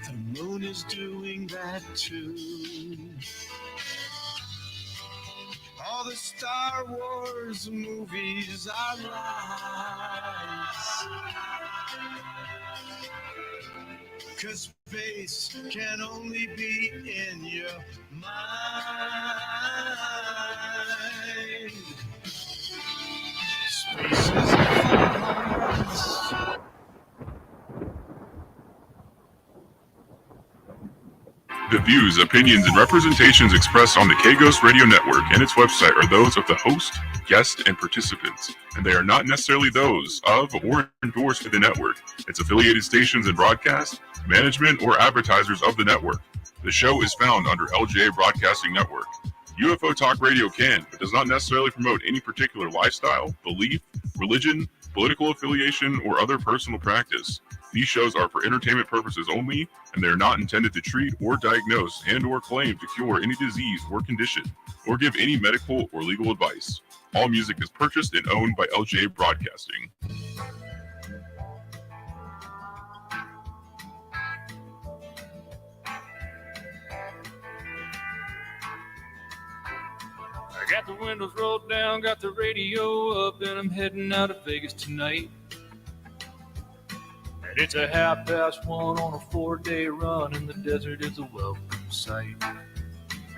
The moon is doing that too. All the Star Wars movies are lies. 'Cause space can only be in your mind. Space is false. The views, opinions, and representations expressed on the K-Ghost Radio Network and its website are those of the host, guests, and participants, and they are not necessarily those of or endorsed by the network, its affiliated stations and broadcast, management, or advertisers of the network. The show is found under LJA Broadcasting Network. UFO Talk Radio can, but does not necessarily promote any particular lifestyle, belief, religion, political affiliation, or other personal practice. These shows are for entertainment purposes only, and they are not intended to treat or diagnose and or claim to cure any disease or condition, or give any medical or legal advice. All music is purchased and owned by LJA Broadcasting. I got the windows rolled down, got the radio up, and I'm heading out of Vegas tonight. And it's a 1:30 on a 4-day run, and the desert is a welcome sight.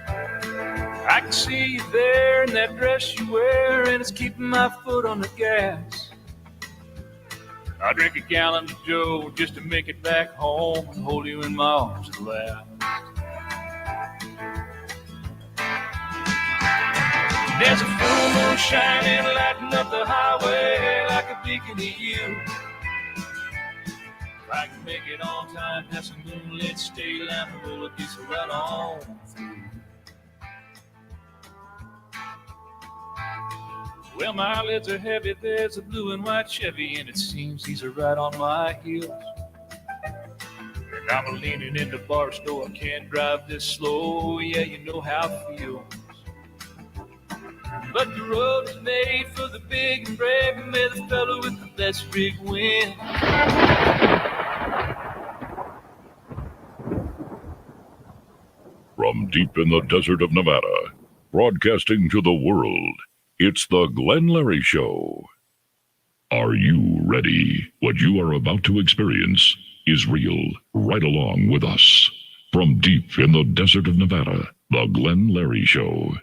I can see you there in that dress you wear, and it's keeping my foot on the gas. I drink a gallon of Joe just to make it back home and hold you in my arms at last. There's a full moon shining, lighting up the highway like a beacon to you. If I can make it on time, have some moonlit stay line, roll a piece of right on through. Well, my lids are heavy, there's a blue and white Chevy, and it seems these are right on my heels. And I'm leaning in the bar store, I can't drive this slow, yeah, you know how it feels. But the road is made for the big and brave, and may the fellow with the best rig win. From deep in the desert of Nevada, broadcasting to the world, it's the Glenn Larry Show. Are you ready? What you are about to experience is real. Right along with us. From deep in the desert of Nevada, the Glenn Larry Show.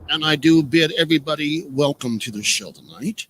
And I do bid everybody welcome to the show tonight.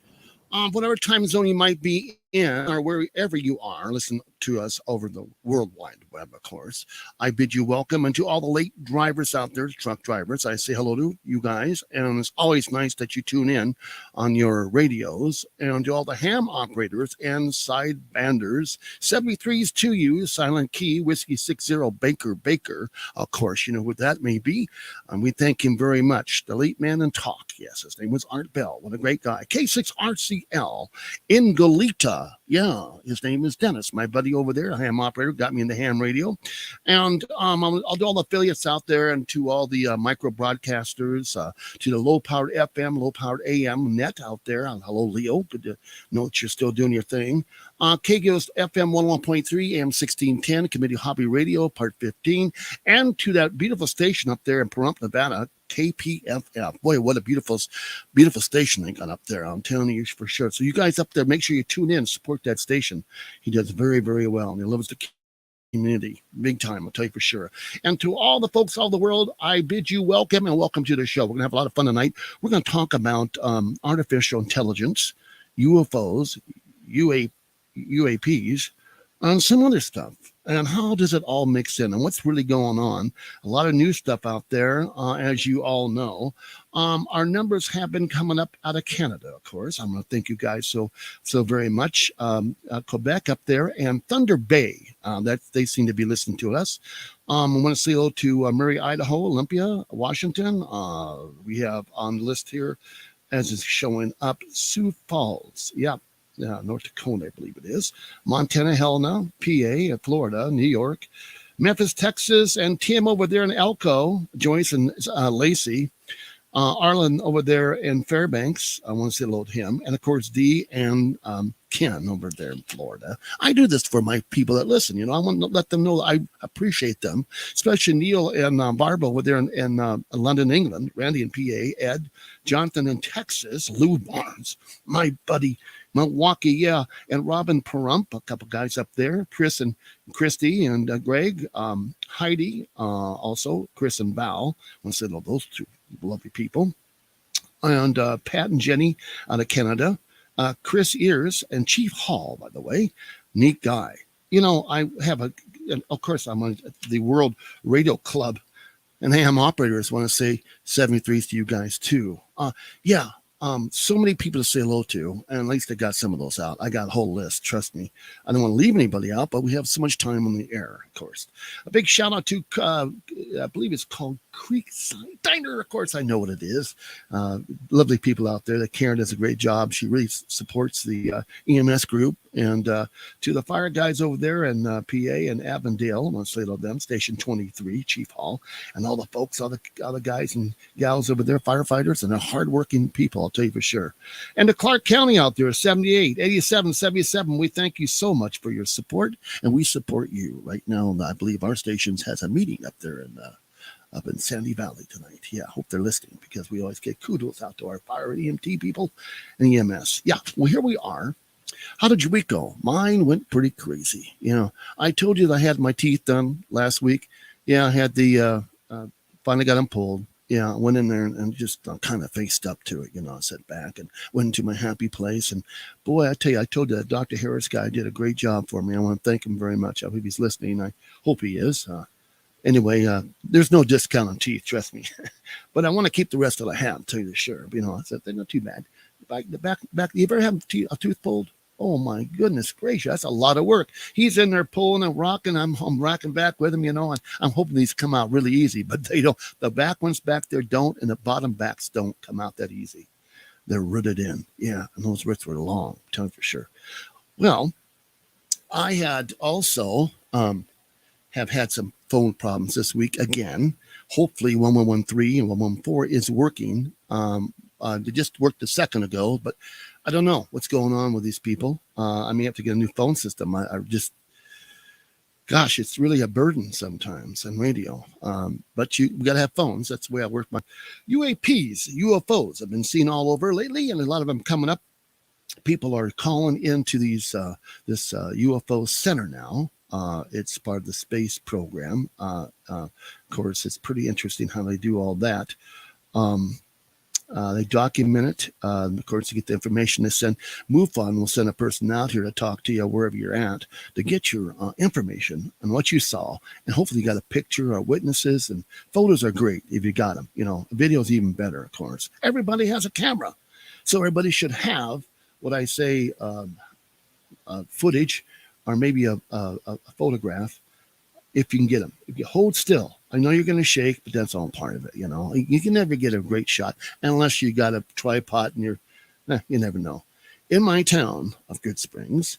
Whatever time zone you might be in, or wherever you are, listen to us over the World Wide Web, of course. I bid you welcome, and to all the late drivers out there, truck drivers, I say hello to you guys, and it's always nice that you tune in on your radios, and to all the ham operators and side banders, 73's to you, Silent Key, Whiskey 60, Baker, of course, you know what that may be, and we thank him very much. The late man in talk, yes, his name was Art Bell, what a great guy. K6RCL in Goleta. Yeah, his name is Dennis, my buddy over there, a ham operator, got me into ham radio. And I'll do all the affiliates out there, and to all the micro broadcasters, to the low-powered FM, low-powered AM net out there. Hello, Leo. Good to know that you're still doing your thing. K-Ghost FM 101.3, AM 1610, Committee Hobby Radio, Part 15. And to that beautiful station up there in Pahrump, Nevada, KPFF. Boy, what a beautiful station they got up there. I'm telling you for sure. So you guys up there, make sure you tune in, support that station. He does very, very well. And he loves the community big time, I'll tell you for sure. And to all the folks all over the world, I bid you welcome and welcome to the show. We're going to have a lot of fun tonight. We're going to talk about artificial intelligence, UFOs, UAPs, and some other stuff. And how does it all mix in and what's really going on? A lot of new stuff out there, as you all know. Our numbers have been coming up out of Canada, of course. I'm going to thank you guys so very much. Quebec up there and Thunder Bay, that they seem to be listening to us. I want to say hello to Murray, Idaho, Olympia, Washington. We have on the list here, as is showing up, Sioux Falls. Yeah. North Dakota, I believe it is. Montana, Helena, PA, Florida, New York, Memphis, Texas, and Tim over there in Elko, Joyce and Lacey. Arlen over there in Fairbanks, I want to say hello to him. And of course, Dee and Ken over there in Florida. I do this for my people that listen. I want to let them know I appreciate them, especially Neil and Barbara over there in London, England, Randy in PA, Ed, Jonathan in Texas, Lou Barnes, my buddy, Milwaukee, yeah, and Robin Perump, a couple guys up there, Chris and Christy and Greg, Heidi, also Chris and Val. I want to say hello to those two lovely people, and Pat and Jenny out of Canada, Chris Ears and Chief Hall, by the way, neat guy. I have of course, I'm on the World Radio Club, and AM operators want to say 73 to you guys too. So many people to say hello to, and at least I got some of those out. I got a whole list, trust me. I don't want to leave anybody out, but we have so much time on the air, of course. A big shout out to, I believe it's called Creekside Diner. Of course, I know what it is. Lovely people out there. Karen does a great job. She really supports the EMS group. And to the fire guys over there in PA and Avondale, I want to say hello to them, Station 23, Chief Hall, and all the folks, all the guys and gals over there, firefighters, and they're hardworking people, I'll tell you for sure. And to Clark County out there, 78, 87, 77, we thank you so much for your support, and we support you. Right now, I believe our stations has a meeting up there up in Sandy Valley tonight. Yeah, hope they're listening, because we always get kudos out to our fire EMT people and EMS. Yeah, well, here we are. How did your week go? Mine went pretty crazy. I told you that I had my teeth done last week. Yeah, I had finally got them pulled. Yeah, I went in there and just kind of faced up to it. I sat back and went into my happy place. And boy, I tell you, I told you that Dr. Harris guy did a great job for me. I want to thank him very much. I hope he's listening. I hope he is. Anyway, there's no discount on teeth, trust me. But I want to keep the rest that I have, tell you the sure. I said they're not too bad. The back. You ever have a tooth pulled? Oh my goodness gracious, that's a lot of work. He's in there pulling and rocking. I'm rocking back with him, and I'm hoping these come out really easy, but they don't. The back ones back there don't, and the bottom backs don't come out that easy. They're rooted in. Yeah, and those roots were long, I'm telling you for sure. Well, I had also have had some phone problems this week again. Hopefully 1113 and 114 is working. They just worked a second ago, but I don't know what's going on with these people. I may have to get a new phone system. Gosh, it's really a burden sometimes on radio. But we got to have phones. That's the way I work. My UAPs, UFOs, I've been seeing all over lately, and a lot of them coming up. People are calling into this UFO center now. It's part of the space program. Of course, it's pretty interesting how they do all that. They document it. Of course, to get the information they send, MUFON will send a person out here to talk to you wherever you're at to get your information on what you saw. And hopefully you got a picture or witnesses, and photos are great if you got them. Video's even better, of course. Everybody has a camera. So everybody should have what I say, footage or maybe a photograph if you can get them. If you hold still, I know you're going to shake, but that's all part of it. You can never get a great shot unless you got a tripod and you never know. In my town of Good Springs,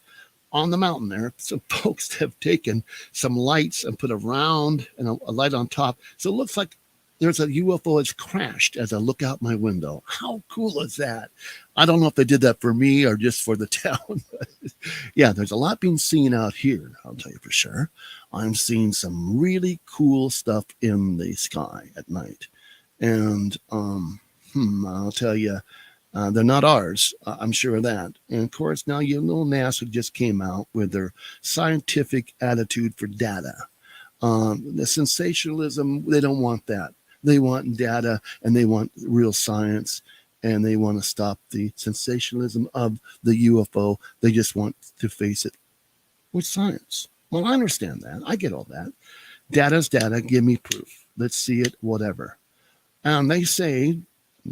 on the mountain there, some folks have taken some lights and put a round and a light on top. So it looks like there's a UFO that's crashed as I look out my window. How cool is that? I don't know if they did that for me or just for the town. But yeah, there's a lot being seen out here, I'll tell you for sure. I'm seeing some really cool stuff in the sky at night. And I'll tell you, they're not ours. I'm sure of that. And of course, now NASA just came out with their scientific attitude for data. The sensationalism, they don't want that. They want data, and they want real science, and they want to stop the sensationalism of the UFO. They just want to face it with science. Well, I understand that. I get all that. Data's data. Give me proof. Let's see it, whatever. And they say,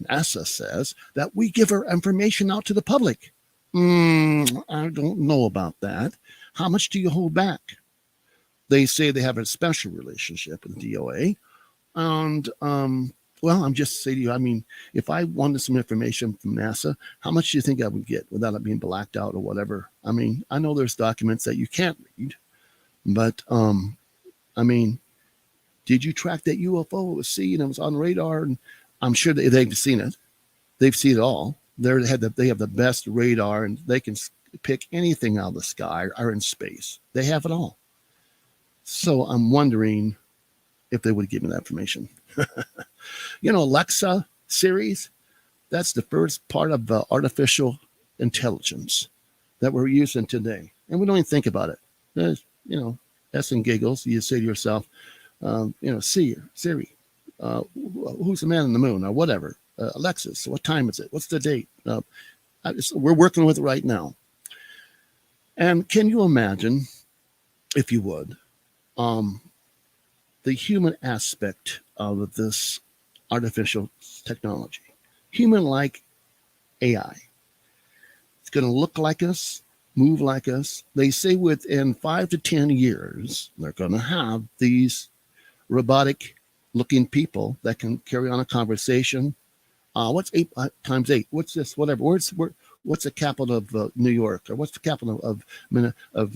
NASA says, that we give our information out to the public. I don't know about that. How much do you hold back? They say they have a special relationship with DOA. And Well, I'm just saying to you, I mean, if I wanted some information from NASA, how much do you think I would get without it being blacked out or whatever? I mean, I know there's documents that you can't read, but I mean, did you track that UFO? It was seen, it was on radar, and I'm sure they've seen it. They've seen it all. They have the best radar, and they can pick anything out of the sky or in space. They have it all. So I'm wondering if they would give me that information. Alexa, Siri's, that's the first part of artificial intelligence that we're using today. And we don't even think about it. There's, S and giggles. You say to yourself, Siri, who's the man on the moon or whatever? Alexis, what time is it? What's the date? We're working with it right now. And can you imagine, if you would, the human aspect of this artificial technology, human-like AI? It's going to look like us, move like us. They say within 5 to 10 years, they're going to have these robotic-looking people that can carry on a conversation. What's 8 times 8? What's this? Whatever. What's the capital of New York? Or what's the capital of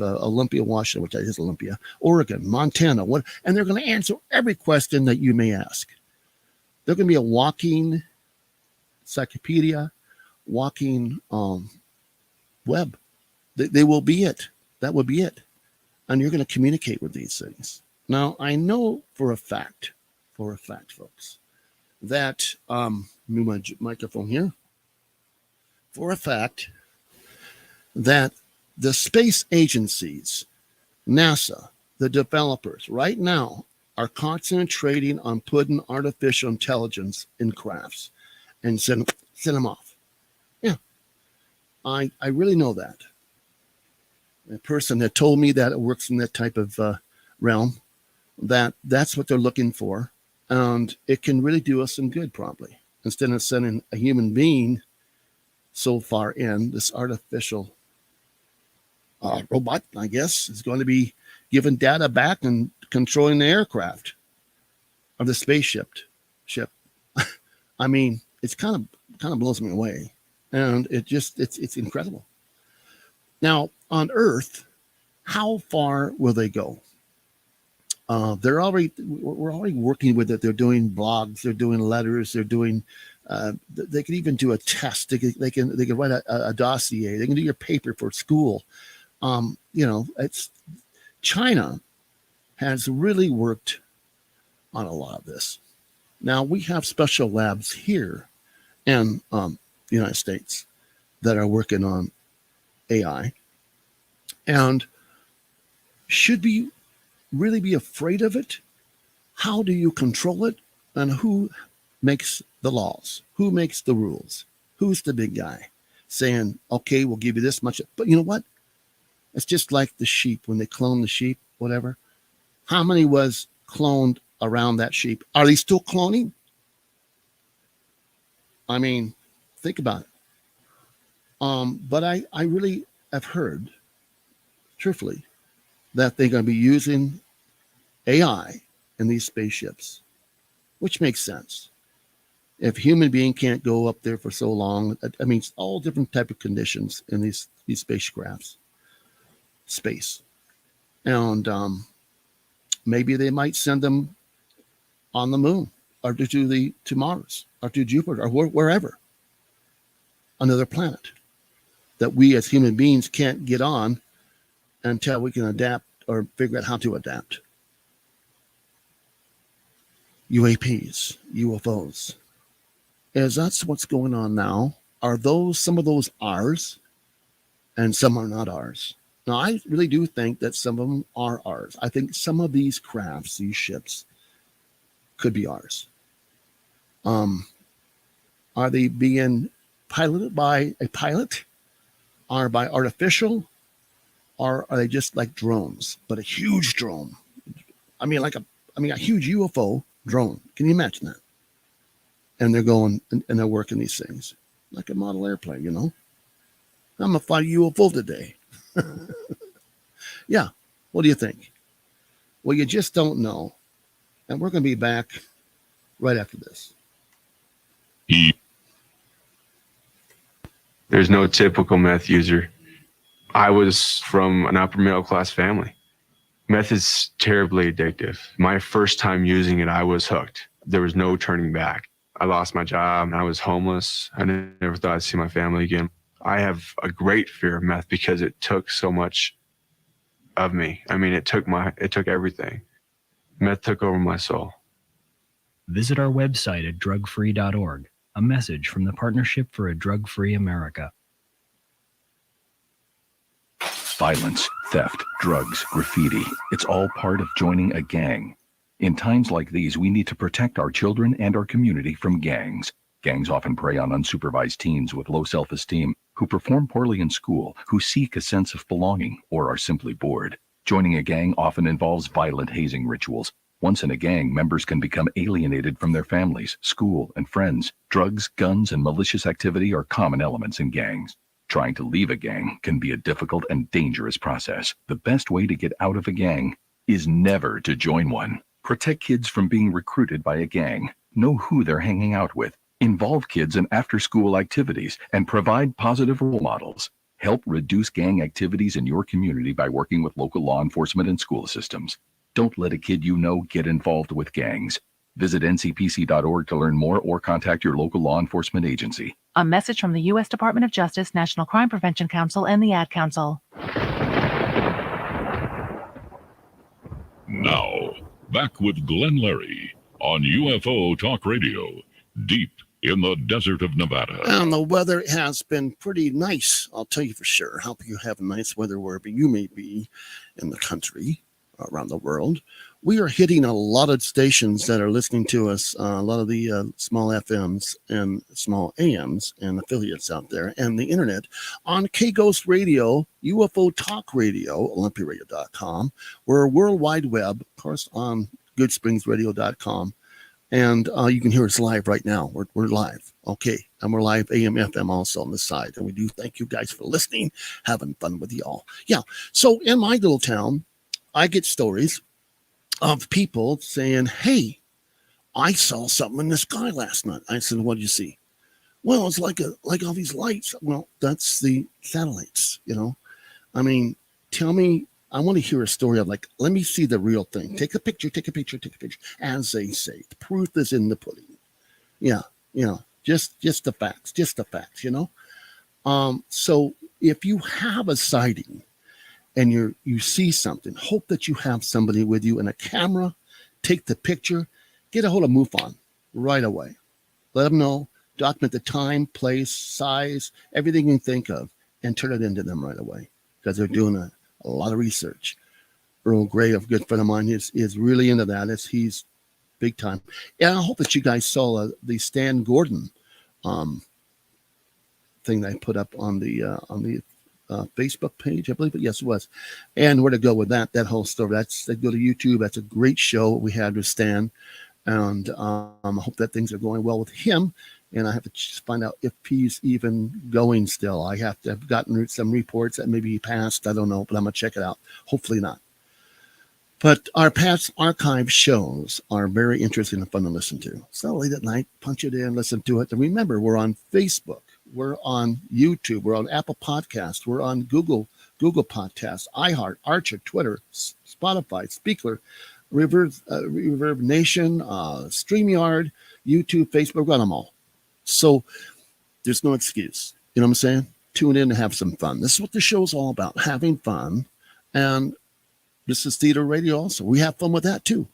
Olympia, Washington, which is Olympia, Oregon, Montana? What? And they're going to answer every question that you may ask. They're going to be a walking encyclopedia, walking web. They will be it. That will be it. And you're going to communicate with these things. Now, I know for a fact, folks, that move my microphone here. For a fact that the space agencies, NASA, the developers, right now are concentrating on putting artificial intelligence in crafts and send them off. Yeah, I really know that. A person that told me that it works in that type of realm, that's what they're looking for. And it can really do us some good, probably. Instead of sending a human being so far in, this artificial robot, I guess, is going to be giving data back and controlling the aircraft or the spaceship. I mean, it's kind of blows me away. And it's incredible. Now, on Earth, how far will they go? We're already working with it. They're doing blogs, they're doing letters, they're doing. They can even do a test. They can write a dossier. They can do your paper for school. It's China has really worked on a lot of this. Now we have special labs here in the United States that are working on AI, and should we really be afraid of it? How do you control it? And who makes the laws? Who makes the rules? Who's the big guy saying, okay, we'll give you this much? But you know what? It's just like the sheep when they clone the sheep, whatever. How many was cloned around that sheep? Are they still cloning? I mean, think about it. But I really have heard, truthfully, that they're going to be using AI in these spaceships, which makes sense. If a human being can't go up there for so long, I mean, it's all different type of conditions in these spacecrafts, space. And maybe they might send them on the moon or to Mars or to Jupiter or wherever, another planet that we as human beings can't get on until we can adapt or figure out how to adapt. UAPs, UFOs. As that's what's going on now, are some of those ours and some are not ours? Now, I really do think that some of them are ours. I think some of these crafts, these ships, could be ours. Are they being piloted by a pilot? Or by artificial? Or are they just like drones, but a huge drone? I mean, a huge UFO drone. Can you imagine that? And they're going and they're working these things like a model airplane, I'm going to fly a UFO today. Yeah. What do you think? Well, you just don't know. And we're going to be back right after this. There's no typical meth user. I was from an upper middle class family. Meth is terribly addictive. My first time using it, I was hooked. There was no turning back. I lost my job. I was homeless. I never thought I'd see my family again. I have a great fear of meth because it took so much of me. I mean, it took everything. Meth took over my soul. Visit our website at drugfree.org. A message from the Partnership for a Drug-Free America. Violence, theft, drugs, graffiti. It's all part of joining a gang. In times like these, we need to protect our children and our community from gangs. Gangs often prey on unsupervised teens with low self-esteem, who perform poorly in school, who seek a sense of belonging, or are simply bored. Joining a gang often involves violent hazing rituals. Once in a gang, members can become alienated from their families, school, and friends. Drugs, guns, and malicious activity are common elements in gangs. Trying to leave a gang can be a difficult and dangerous process. The best way to get out of a gang is never to join one. Protect kids from being recruited by a gang. Know who they're hanging out with. Involve kids in after-school activities and provide positive role models. Help reduce gang activities in your community by working with local law enforcement and school systems. Don't let a kid you know get involved with gangs. Visit ncpc.org to learn more or contact your local law enforcement agency. A message from the U.S. Department of Justice, National Crime Prevention Council, and the Ad Council. Now, back with Glenn Larry on UFO Talk Radio, deep in the desert of Nevada. And the weather has been pretty nice, I'll tell you for sure. Hope you have nice weather wherever you may be in the country, around the world. We are hitting a lot of stations that are listening to us, a lot of the small FMs and small AMs and affiliates out there, and the internet on K-Ghost Radio, UFO Talk Radio, olympiaradio.com. We're World Wide Web, of course, on goodspringsradio.com. And you can hear us live right now. We're live. Okay. And we're live AM, FM also on the side. And we do thank you guys for listening, having fun with y'all. Yeah. So in my little town, I get stories of people saying, hey, I saw something in the sky last night. I said, what did you see? Well, it's like all these lights. Well, that's the satellites, you know. I mean, tell me, I want to hear a story of like, let me see the real thing. Take a picture, as they say. The proof is in the pudding. Yeah, you know, just the facts, you know. So if you have a sighting, and you see something, hope that you have somebody with you and a camera, take the picture, get a hold of MUFON right away. Let them know, document the time, place, size, everything you can think of, and turn it into them right away because they're doing a lot of research. Earl Gray, a good friend of mine, is really into that. He's big time. And I hope that you guys saw the Stan Gordon thing that I put up on the Facebook page, I believe it. Yes, it was. And where to go with that whole story. They go to YouTube. That's a great show we had with Stan. And I hope that things are going well with him. And I have to find out if he's even going still. I've gotten some reports that maybe he passed. I don't know, but I'm going to check it out. Hopefully not. But our past archive shows are very interesting and fun to listen to. So late at night, punch it in, listen to it. And remember, we're on Facebook. We're on YouTube. We're on Apple Podcasts. We're on Google Podcasts, iHeart, Archer, Twitter, Spotify, Speaker, Reverb Nation, StreamYard, YouTube, Facebook. We're on them all. So there's no excuse. You know what I'm saying? Tune in and have some fun. This is what the show's all about, having fun. And this is theater radio also. We have fun with that too.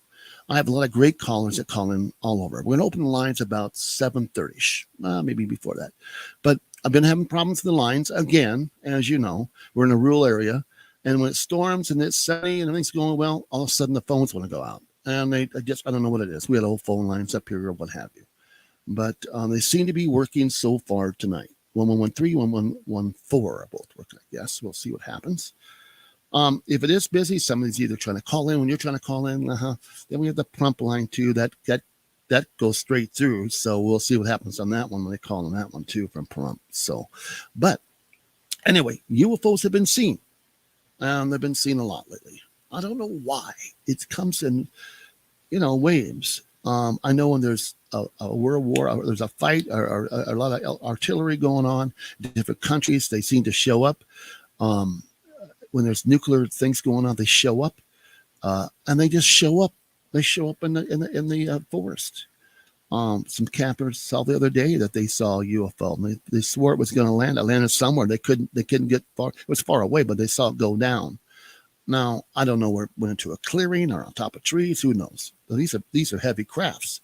I have a lot of great callers that call in all over. We're going to open the lines about 7:30ish, maybe before that. But I've been having problems with the lines. Again, as you know, we're in a rural area. And when it storms and it's sunny and everything's going well, all of a sudden the phones want to go out. And I don't know what it is. We had old phone lines up here or what have you. But they seem to be working so far tonight. 1113, 1114 are both working, I guess. We'll see what happens. If it is busy, somebody's either trying to call in when you're trying to call in. Then we have the prompt line too. That goes straight through. So we'll see what happens on that one when they call on that one too from prompt. So, but anyway, UFOs have been seen, and they've been seen a lot lately. I don't know why. It comes in, waves. I know when there's a world war, or there's a fight, or a lot of artillery going on. Different countries, they seem to show up. When there's nuclear things going on, they show up, and they just show up. They show up in the forest. Some campers saw the other day that they saw a UFO. And they swore it was going to land. It landed somewhere. They couldn't get far. It was far away, but they saw it go down. Now I don't know where it went into a clearing or on top of trees. Who knows? But these are heavy crafts,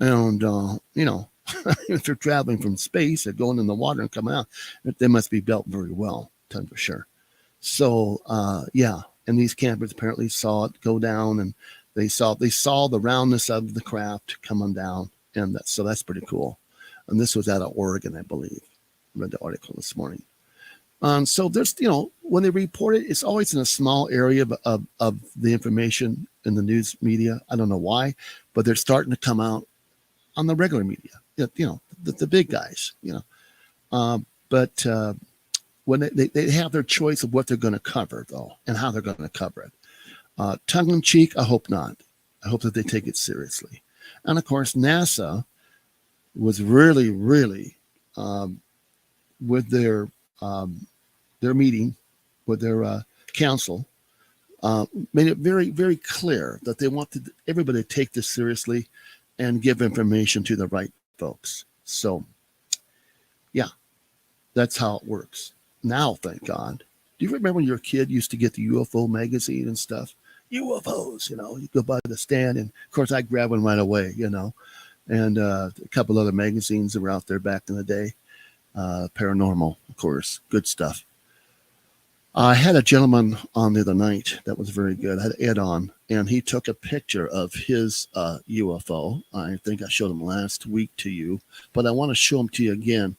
and if they're traveling from space, they're going in the water and coming out. They must be built very well, for sure. So and these campers apparently saw it go down, and they saw the roundness of the craft coming down, and so that's pretty cool. And this was out of Oregon, I believe. I read the article this morning. So there's, when they report it, it's always in a small area of the information in the news media. I don't know why, but they're starting to come out on the regular media, the big guys, but when they have their choice of what they're going to cover, though, and how they're going to cover it. Tongue in cheek, I hope not. I hope that they take it seriously. And of course, NASA was really, really with their meeting with their council, made it very, very clear that they wanted everybody to take this seriously and give information to the right folks. So, yeah, that's how it works. Now, thank God. Do you remember when you were a kid, you used to get the UFO magazine and stuff? UFOs, you go by the stand, and of course I grabbed one right away, and a couple other magazines that were out there back in the day. Paranormal, of course, good stuff. I had a gentleman on the other night that was very good. I had Ed on, and he took a picture of his UFO. I think I showed him last week to you, but I want to show him to you again.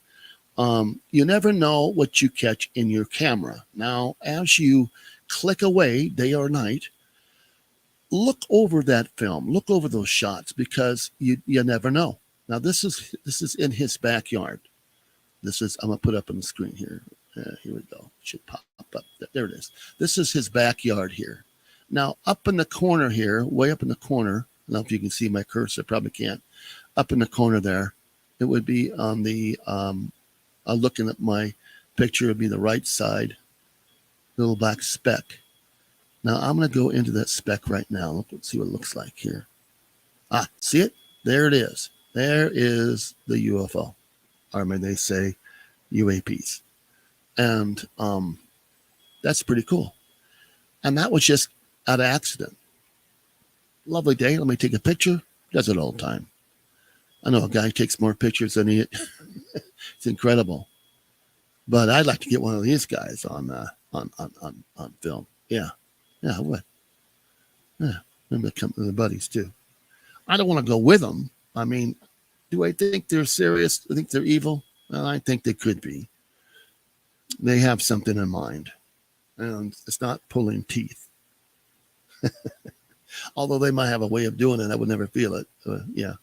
You never know what you catch in your camera. Now, as you click away day or night, look over that film, look over those shots, because you never know. Now, this is in his backyard. I'm going to put up on the screen here. Here we go. It should pop up. There it is. This is his backyard here. Now, up in the corner here, way up in the corner, I don't know if you can see my cursor, probably can't. Up in the corner there, it would be on the, looking at my picture, it would be the right side, little black speck. Now, I'm going to go into that speck right now. Let's see what it looks like here. See it? There it is. There is the UFO. Or may they say UAPs. And that's pretty cool. And that was just out of accident. Lovely day. Let me take a picture. Does it all the time. I know a guy takes more pictures than he. It's incredible. But I'd like to get one of these guys on film. Yeah, I would. Yeah, maybe come with the buddies too. I don't want to go with them. I mean, do I think they're serious? I think they're evil. Well, I think they could be. They have something in mind, and it's not pulling teeth. Although they might have a way of doing it, I would never feel it. Yeah.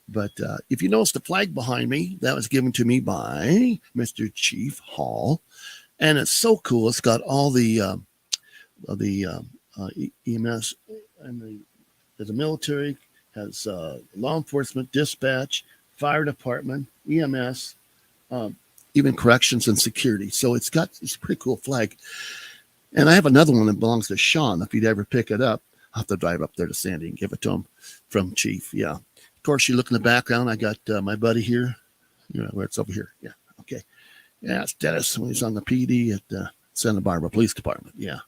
But if you notice the flag behind me, that was given to me by Mr. Chief Hall, and it's so cool. It's got all the EMS and the military, has law enforcement, dispatch, fire department, EMS. Even corrections and security. So it's a pretty cool flag. And I have another one that belongs to Sean. If you'd ever pick it up, I'll have to drive up there to Sandy and give it to him from Chief. Yeah. Of course, you look in the background. I got my buddy here. Where it's over here. Yeah. Okay. Yeah, it's Dennis when he's on the PD at Santa Barbara Police Department. Yeah.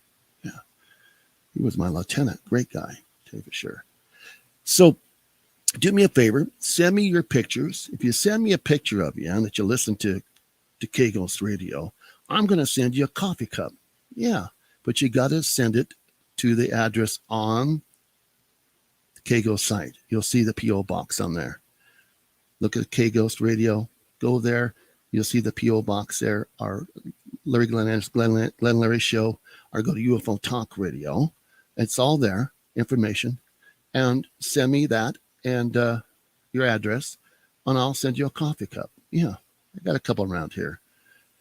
He was my lieutenant. Great guy, tell you for sure. So do me a favor. Send me your pictures. If you send me a picture of you and that you listen to K-Ghost Radio, I'm going to send you a coffee cup. Yeah, but you got to send it to the address on the K-Ghost site. You'll see the P.O. box on there. Look at K-Ghost Radio. Go there. You'll see the P.O. box there. Our Larry Glenn Larry show, or go to UFO Talk Radio. It's all there, information. And send me that and your address, and I'll send you a coffee cup. Yeah. I got a couple around here,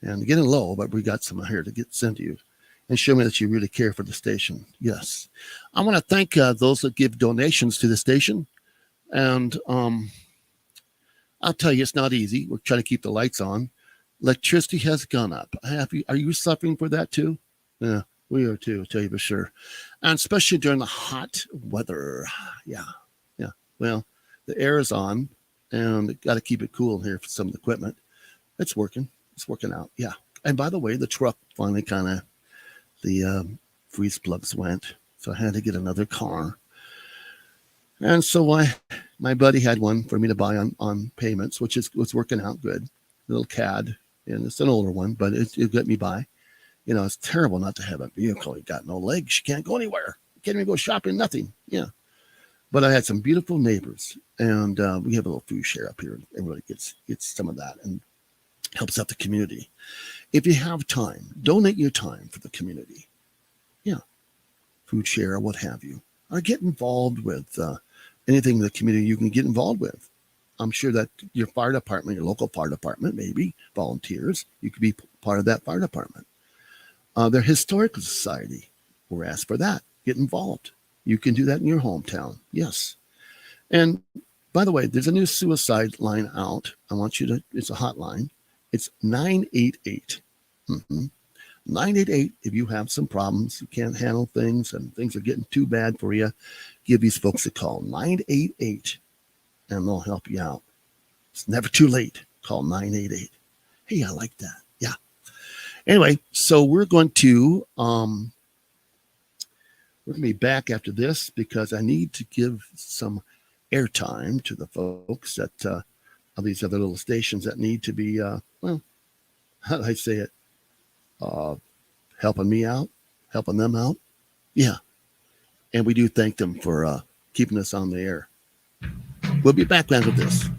and getting low, but we got some here to send to you and show me that you really care for the station. Yes. I want to thank those that give donations to the station. And I'll tell you, it's not easy. We're trying to keep the lights on. Electricity has gone up. Are you suffering for that too? Yeah, we are too, I'll tell you for sure. And especially during the hot weather. Yeah. Well, the air is on, and got to keep it cool here for some of the equipment. It's working. It's working out. Yeah. And by the way, the truck finally the freeze plugs went. So I had to get another car. And so my buddy had one for me to buy on payments, which was working out good. Little CAD, and it's an older one, but it got me by. It's terrible not to have a vehicle. You got no legs. You can't go anywhere. You can't even go shopping, nothing. Yeah. But I had some beautiful neighbors, and we have a little food share up here. Everybody gets some of that and helps out the community. If you have time, donate your time for the community. Yeah. Food share, what have you. Or get involved with anything in the community you can get involved with. I'm sure that your fire department, your local fire department, maybe volunteers, you could be part of that fire department. Their historical society, we're asked for that. Get involved. You can do that in your hometown. Yes. And by the way, there's a new suicide line out. It's a hotline. It's 988. 988. If you have some problems, you can't handle things, and things are getting too bad for you, give these folks a call. 988, and they'll help you out. It's never too late. Call 988. Hey, I like that. Yeah. Anyway, so we're going to be back after this because I need to give some airtime to the folks that of these other little stations that need to be, how do I say it? Helping me out, helping them out. Yeah. And we do thank them for keeping us on the air. We'll be back after this.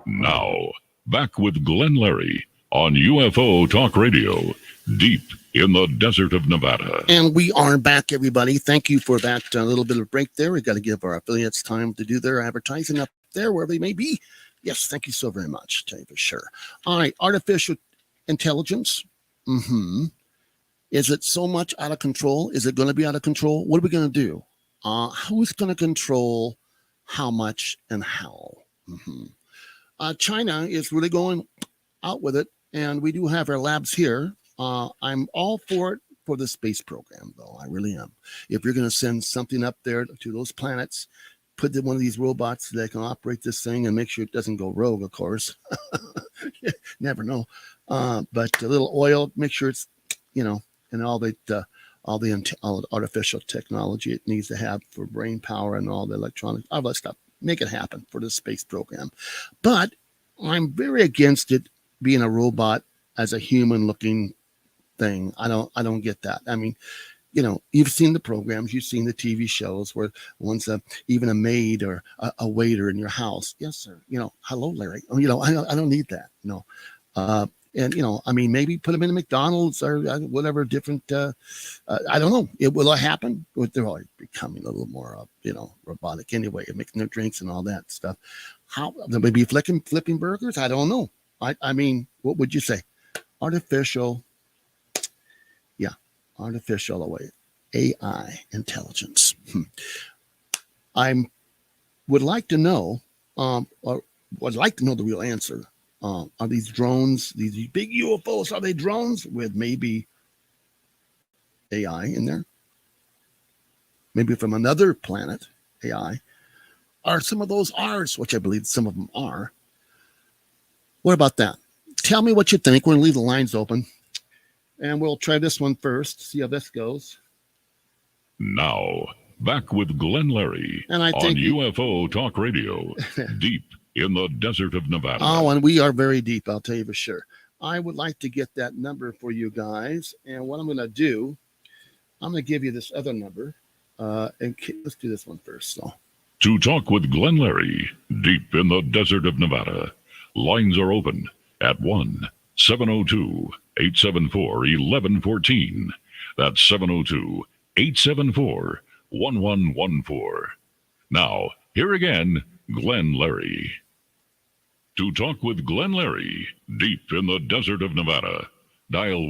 Now, back with Glenn Larry on UFO Talk Radio, deep in the desert of Nevada. And we are back, everybody. Thank you for that little bit of break there. We've got to give our affiliates time to do their advertising up there, wherever they may be. Yes, thank you so very much. Tell you for sure. All right, artificial intelligence. Is it so much out of control? Is it going to be out of control? What are we going to do? Who's going to control how much and how? China is really going out with it, and we do have our labs here. I'm all for it for the space program, though. I really am. If you're going to send something up there to those planets, put one of these robots that can operate this thing and make sure it doesn't go rogue, of course. Never know. But a little oil, make sure it's, and all the artificial technology it needs to have for brain power and all the electronics, all that stuff. Make it happen for the space program. But I'm very against it being a robot as a human looking thing. I don't get that. I mean, you've seen the programs, you've seen the TV shows where once even a maid or a waiter in your house. Yes, sir. Hello, Larry. I don't need that. And I mean, maybe put them in a McDonald's or whatever different. I don't know. Will it happen? They're all becoming a little more, robotic anyway, making their drinks and all that stuff. How maybe flipping burgers? I don't know. I mean, what would you say? Artificial away. AI intelligence. I would like to know, or would like to know the real answer. Are these drones, these big UFOs, are they drones with maybe AI in there? Maybe from another planet, AI. Are some of those ours, which I believe some of them are? What about that? Tell me what you think. We're going to leave the lines open. And we'll try this one first, see how this goes. Now, back with Glenn Larry And I on think UFO Talk Radio, deep in the desert of Nevada. Oh, and we are very deep, I'll tell you for sure. I would like to get that number for you guys. And what I'm going to do, I'm going to give you this other number. And let's do this one first. So. To talk with Glenn Larry, deep in the desert of Nevada, lines are open at 1-702-874-1114. That's 702-874-1114. Now, here again, Glenn Larry. To talk with Glenn Larry, deep in the desert of Nevada, dial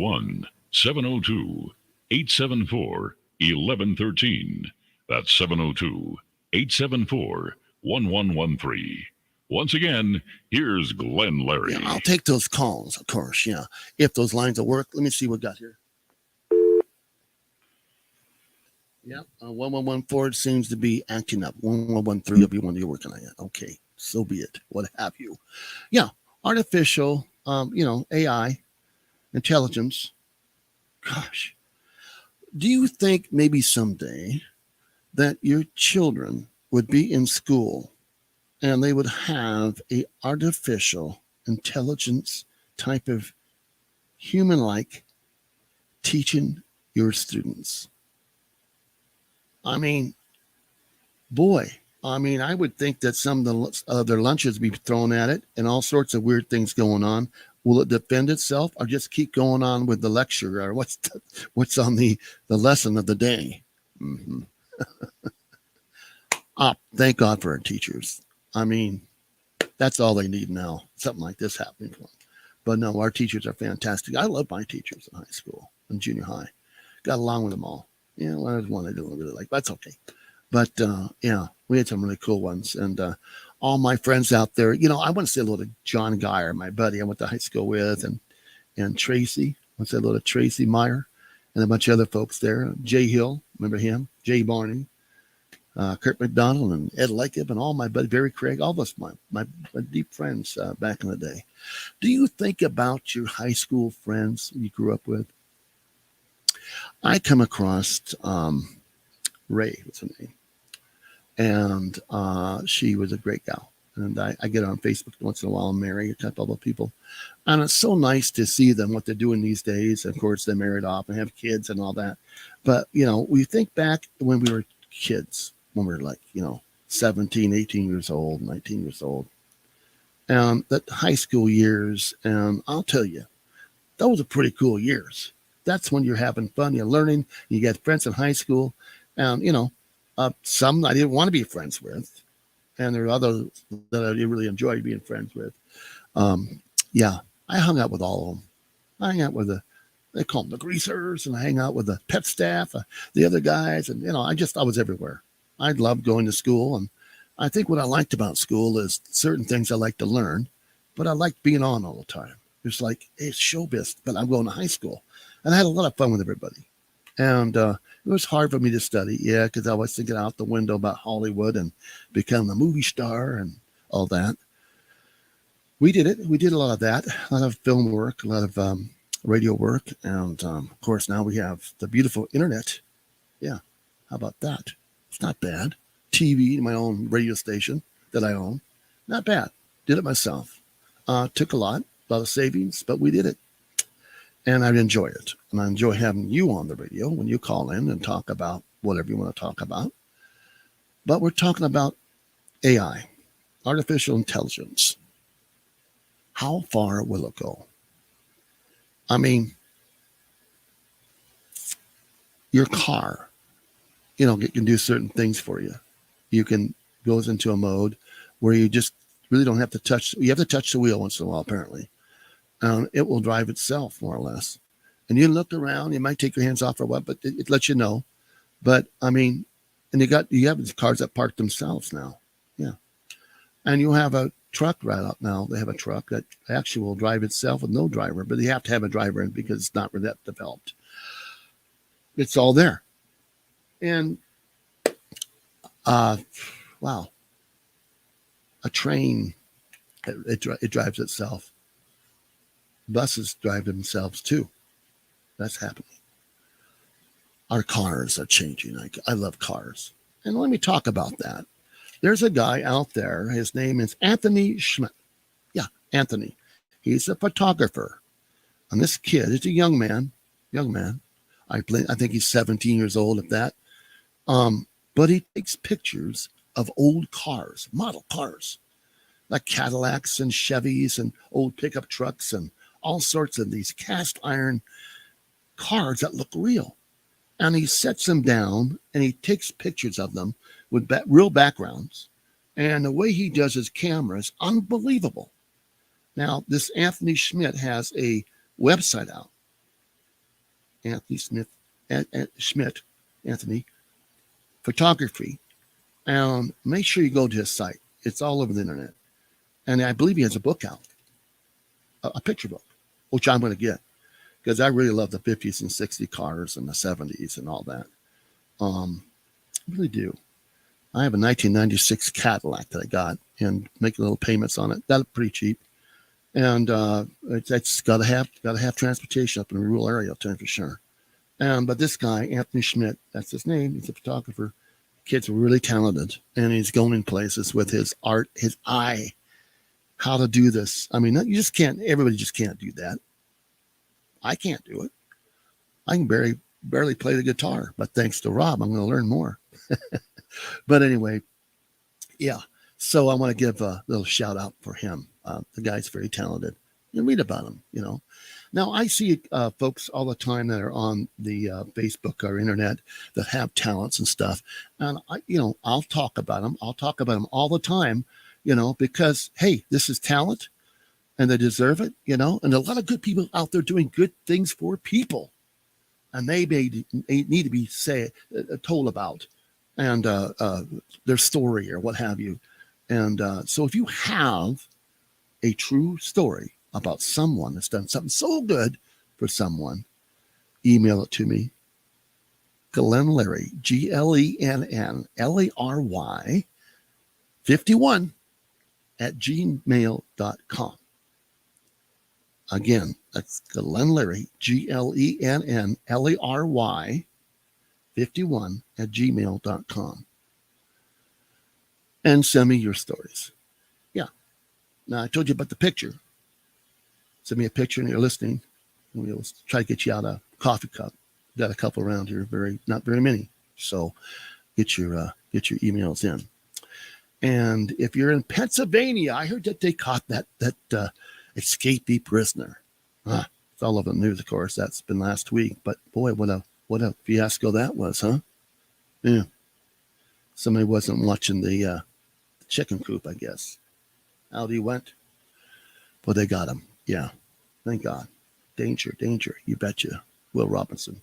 1-702-874-1113. That's 702-874-1113. Once again, here's Glenn Larry. Yeah, I'll take those calls, of course, yeah. If those lines will work. Let me see what we got here. Yep, 1114 seems to be acting up. 1113 will be one you're working on it. Okay, so be it. What have you? Yeah, artificial, AI, intelligence. Gosh, do you think maybe someday that your children would be in school and they would have a artificial intelligence type of human-like teaching your students? I mean, boy, I would think that some of their lunches be thrown at it and all sorts of weird things going on. Will it defend itself or just keep going on with the lecture or what's on the lesson of the day? Mm-hmm. Thank God for our teachers. I mean, that's all they need now. Something like this happening to them. But no, our teachers are fantastic. I love my teachers in high school and junior high. Got along with them all. Yeah, well, there's one I didn't really like. That's okay. But yeah, we had some really cool ones. And all my friends out there, I want to say hello to John Geyer, my buddy I went to high school with, and Tracy. I want to say hello to Tracy Meyer and a bunch of other folks there. Jay Hill, remember him? Jay Barney. Kurt McDonald and Ed Lakeb and all my buddy, Barry Craig, all of us, my deep friends back in the day. Do you think about your high school friends you grew up with? I come across Ray, what's her name? And she was a great gal. And I get her on Facebook once in a while. I'm married, a couple of people. And it's so nice to see them, what they're doing these days. Of course, they're married off and have kids and all that. But, we think back when we were kids, when we were like, 17, 18 years old, 19 years old. And that high school years, and I'll tell you, those are pretty cool years. That's when you're having fun, you're learning, you get friends in high school. And, some I didn't want to be friends with. And there are others that I really enjoyed being friends with. Yeah, I hung out with all of them. I hung out with they call them the greasers, and I hang out with the pet staff, the other guys. And, I was everywhere. I loved going to school. And I think what I liked about school is certain things I like to learn, but I liked being on all the time. It's like, hey, it's showbiz, but I'm going to high school. And I had a lot of fun with everybody. And it was hard for me to study, yeah, because I was thinking out the window about Hollywood and becoming a movie star and all that. We did it. We did a lot of that, a lot of film work, a lot of radio work. And, of course, now we have the beautiful internet. Yeah, how about that? It's not bad. TV, my own radio station that I own. Not bad. Did it myself. Took a lot. A lot of savings, but we did it. And I enjoy it. And I enjoy having you on the radio when you call in and talk about whatever you want to talk about. But we're talking about AI, artificial intelligence. How far will it go? I mean, your car, it can do certain things for you. You can goes into a mode where you just really don't have to touch. You have to touch the wheel once in a while, apparently. It will drive itself, more or less. And you look around, you might take your hands off or what, but it lets you know. But I mean, and you have these cars that park themselves now. Yeah. And you have a truck right up now. They have a truck that actually will drive itself with no driver, but you have to have a driver in because it's not really that developed. It's all there. And wow. A train, it drives itself. Buses drive themselves too. That's happening. Our cars are changing. I love cars. And let me talk about that. There's a guy out there. His name is Anthony Schmidt. Yeah, Anthony. He's a photographer. And this kid is a young man. I think he's 17 years old, if that. But he takes pictures of old cars, model cars, like Cadillacs and Chevys and old pickup trucks and all sorts of these cast iron cars that look real. And he sets them down and he takes pictures of them with real backgrounds. And the way he does his camera is unbelievable. Now, this Anthony Schmidt has a website out. Anthony Photography. And make sure you go to his site. It's all over the internet. And I believe he has a book out, a picture book, which I'm going to get because I really love the 50s and 60s cars and the 70s and all that. I really do. I have a 1996 Cadillac that I got and making little payments on it. Got it pretty cheap. And it's got to have transportation up in a rural area, I'll tell you for sure. But this guy, Anthony Schmidt, that's his name. He's a photographer. Kid's really talented, and he's going in places with his art, his eye, how to do this. I mean, you just can't, everybody just can't do that. I can't do it. I can barely play the guitar, but thanks to Rob, I'm going to learn more. But anyway, yeah. So I want to give a little shout out for him. The guy's very talented. You read about him, Now, I see folks all the time that are on the Facebook or internet that have talents and stuff. And, I'll talk about them. I'll talk about them all the time, because, hey, this is talent and they deserve it, and a lot of good people out there doing good things for people. And they need to be told about and their story or what have you. And so if you have a true story about someone that's done something so good for someone, email it to me. Glenn Leary, GLENNLARY 51 @gmail.com. Again, that's Glenn Leary, GLENNLARY 51 @gmail.com. And send me your stories. Yeah. Now, I told you about the picture. Send me a picture and you're listening. We'll try to get you out a coffee cup. Got a couple around here, not very many. So get your emails in. And if you're in Pennsylvania, I heard that they caught that escapee prisoner. It's all over the news, of course. That's been last week. But boy, what a fiasco that was, huh? Yeah. Somebody wasn't watching the chicken coop, I guess. Out he went. But they got him. Yeah. Thank God. Danger. You betcha. Will Robinson.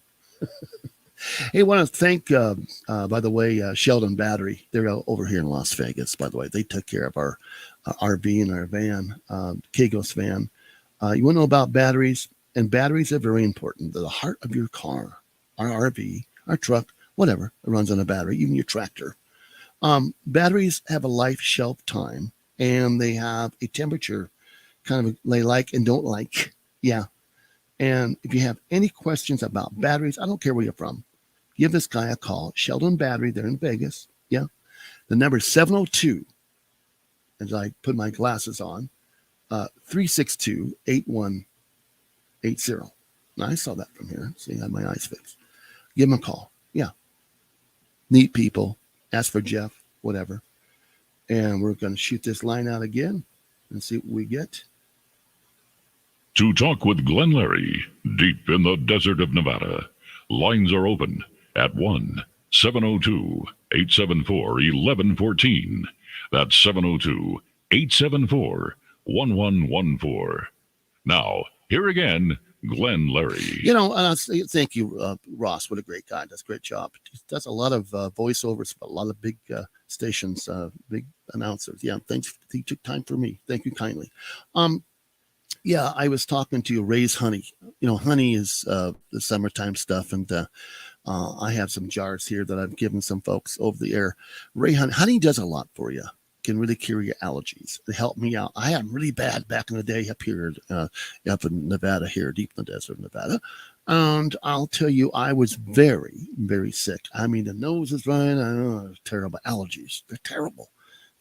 Hey, I want to thank, by the way, Sheldon Battery. They're over here in Las Vegas, by the way. They took care of our RV and our van, Kagos van. You want to know about batteries? And batteries are very important. They're the heart of your car, our RV, our truck, whatever. It runs on a battery, even your tractor. Batteries have a life shelf time, and they have a temperature kind of they like and don't like. Yeah. And if you have any questions about batteries, I don't care where you're from, give this guy a call. Sheldon Battery, they're in Vegas. Yeah. The number is 702. As I put my glasses on, 362-8180. Now, I saw that from here. See, I had my eyes fixed. Give them a call. Yeah. Neat people. Ask for Jeff, whatever. And we're going to shoot this line out again and see what we get. To talk with Glenn Larry, deep in the desert of Nevada, lines are open at 1-702-874-1114. That's 702-874-1114. Now, here again, Glenn Larry. You know, thank you, Ross. What a great guy. Does a great job. He does a lot of voiceovers for a lot of big stations, big announcers. Yeah, thanks. He took time for me. Thank you kindly. Yeah, I was talking to Ray's honey. You know, honey is the summertime stuff, and I have some jars here that I've given some folks over the air. Ray honey does a lot for you. Can really cure your allergies. It helped me out. I had them really bad back in the day up here, up in Nevada, here deep in the desert of Nevada. And I'll tell you, I was very, very sick. I mean, the nose is running. I know, terrible allergies. They're terrible.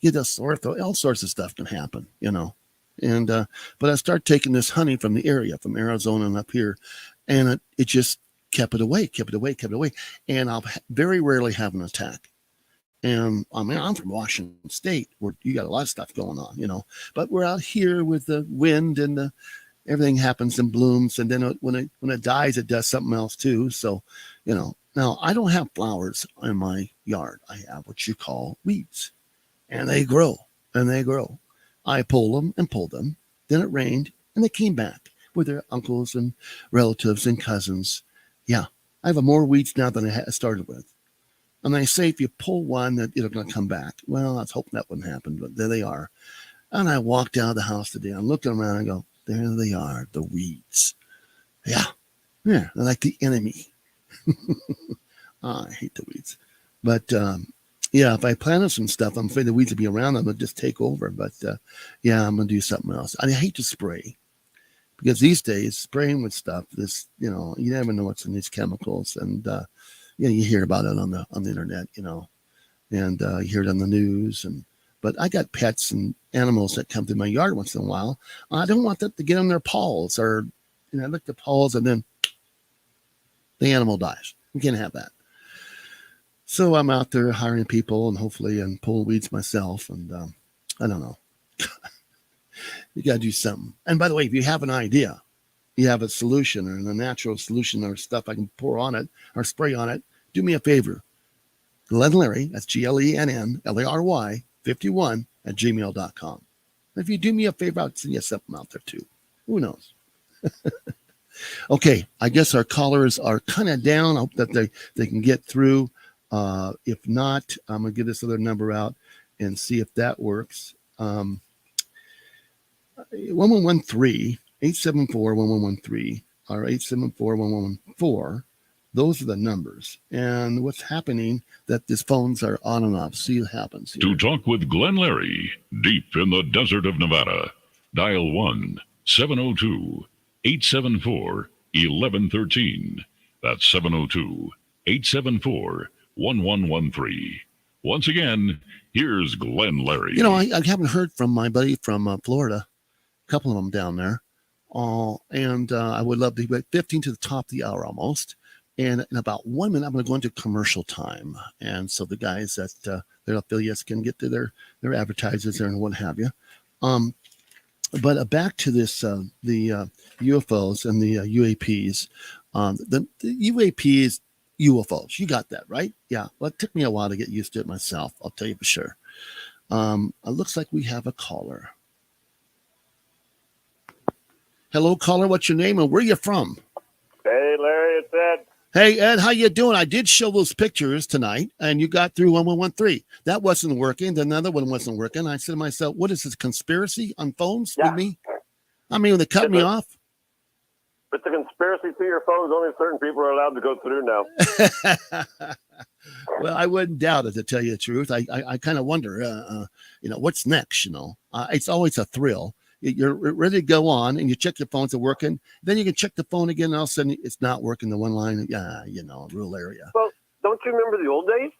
You get a sore throat. All sorts of stuff can happen, you know. And but I started taking this honey from the area, from Arizona and up here, and it just kept it away. And I'll very rarely have an attack. And I mean, I'm from Washington State, where you got a lot of stuff going on, you know. But we're out here with the wind and everything happens and blooms, and then when it dies, it does something else too. So, you know. Now I don't have flowers in my yard. I have what you call weeds, and they grow and they grow. I pull them. Then it rained, and they came back with their uncles and relatives and cousins. Yeah, I have more weeds now than I started with. And they say if you pull one, that they're going to come back. Well, I was hoping that wouldn't happen, but there they are. And I walked out of the house today. I'm looking around. And I go, there they are, the weeds. Yeah, they're like the enemy. I hate the weeds, but. Yeah, if I planted some stuff, I'm afraid the weeds will be around them and just take over. But yeah, I'm gonna do something else. I hate to spray because these days spraying with stuff, this you never know what's in these chemicals, and you hear about it on the internet, and you hear it on the news. But I got pets and animals that come through my yard once in a while. I don't want that to get on their paws, or I lick the paws and then the animal dies. We can't have that. So I'm out there hiring people and hopefully pulling weeds myself. And I don't know. You got to do something. And by the way, if you have an idea, you have a solution or a natural solution or stuff I can pour on it or spray on it, do me a favor. Glenn Larry, that's GLENNLARY 51 at gmail.com. If you do me a favor, I'll send you something out there too. Who knows? Okay, I guess our callers are kind of down. I hope that they can get through. If not, I'm going to get this other number out and see if that works. 1113 874-1113 or 874-1114. Those are the numbers. And what's happening that these phones are on and off. See what happens here. To talk with Glenn Larry, deep in the desert of Nevada, dial 1-702-874-1113. That's 702-874-1113. Once again, here's Glenn Larry. I haven't heard from my buddy from Florida, a couple of them down there. And I would love to get 15 to the top of the hour almost. And in about 1 minute, I'm going to go into commercial time. And so the guys that their affiliates can get to their advertisers there and what have you. But back to this, the UFOs and the UAPs. The UAPs, UFOs. You got that, right? Yeah. Well, it took me a while to get used to it myself. I'll tell you for sure. It looks like we have a caller. Hello, caller. What's your name and where are you from? Hey, Larry, it's Ed. Hey, Ed, how you doing? I did show those pictures tonight, and you got through 1113. That wasn't working. The other one wasn't working. I said to myself, what is this, conspiracy on phones with me? I mean, they cut me off. But the conspiracy through your phones, only certain people are allowed to go through now. Well, I wouldn't doubt it, to tell you the truth. I kind of wonder, what's next, It's always a thrill. You're ready to go on, and you check your phones are working. Then you can check the phone again, and all of a sudden it's not working. The one line, rural area. Well, don't you remember the old days?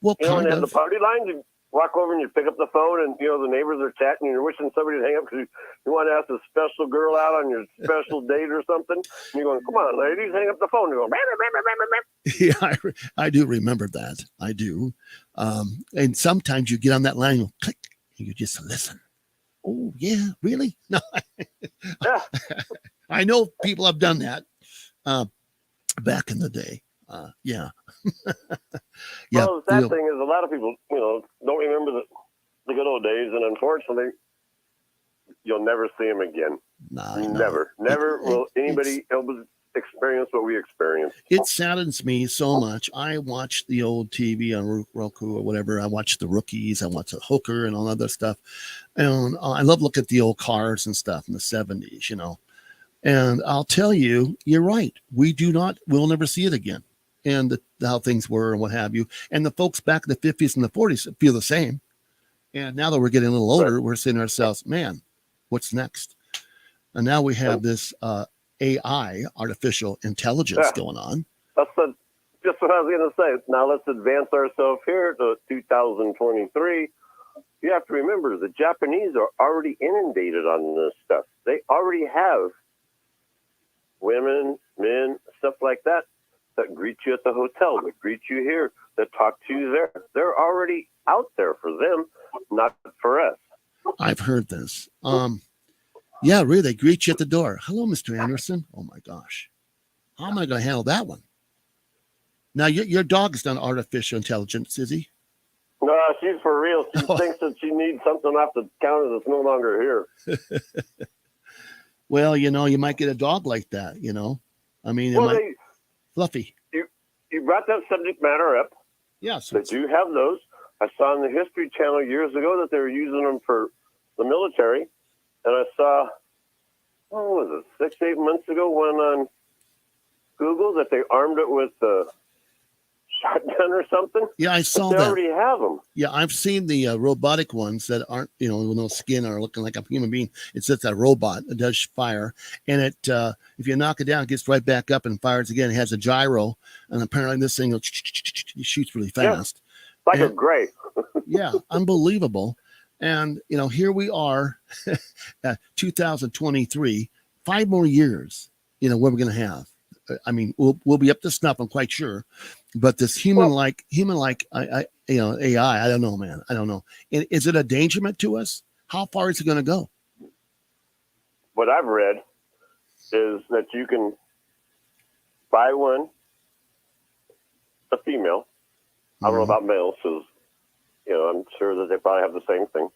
Well, when they had the party lines, walk over and you pick up the phone, and the neighbors are chatting, and you're wishing somebody would hang up because you want to ask a special girl out on your special date or something. And you're going, "Come on, ladies, hang up the phone." You're going, Yeah, I do remember that. I do. And sometimes you get on that line, and you click, and you just listen. Oh yeah, really? No, yeah. I know people have done that back in the day. Yeah. Yeah. Well, the sad thing is, a lot of people, don't remember the good old days, and unfortunately, you'll never see them again. Never will anybody else experience what we experienced. It saddens me so much. I watch the old TV on Roku or whatever. I watch the Rookies. I watch the Hooker and all other stuff. And I love looking at the old cars and stuff in the 70s, And I'll tell you, you're right. We'll never see it again. And how things were and what have you. And the folks back in the 50s and the 40s feel the same. And now that we're getting a little older, we're saying to ourselves, man, what's next? And now we have this AI, artificial intelligence, going on. That's just what I was going to say. Now let's advance ourselves here to 2023. You have to remember, the Japanese are already inundated on this stuff. They already have women, men, stuff like that greet you at the hotel, that greet you here, that talk to you there. They're already out there for them, not for us. I've heard this. Yeah, really, they greet you at the door. Hello, Mr. Anderson. Oh my gosh. How am I going to handle that one? Now, your dog's not artificial intelligence, is he? No, she's for real. She thinks that she needs something off the counter that's no longer here. Well, you might get a dog like that, I mean, Fluffy. You brought that subject matter up. Yes. They do have those. I saw on the History Channel years ago that they were using them for the military. And I saw, what was it, 6-8 months ago, one on Google that they armed it with a shotgun or something. Yeah, I saw they that. They already have them. Yeah, I've seen the robotic ones that aren't, with no skin or looking like a human being. It's just a robot that does fire. And it, if you knock it down, it gets right back up and fires again. It has a gyro. And apparently this thing shoots really fast. Yeah, like a gray. Yeah, unbelievable. And, here we are, 2023, 5 more years, what we're going to have. I mean, we'll be up to snuff, I'm quite sure. But this human-like, AI, I don't know, man. I don't know. Is it a endangerment to us? How far is it going to go? What I've read is that you can buy one, a female. I don't know about males, because, I'm sure that they probably have the same thing.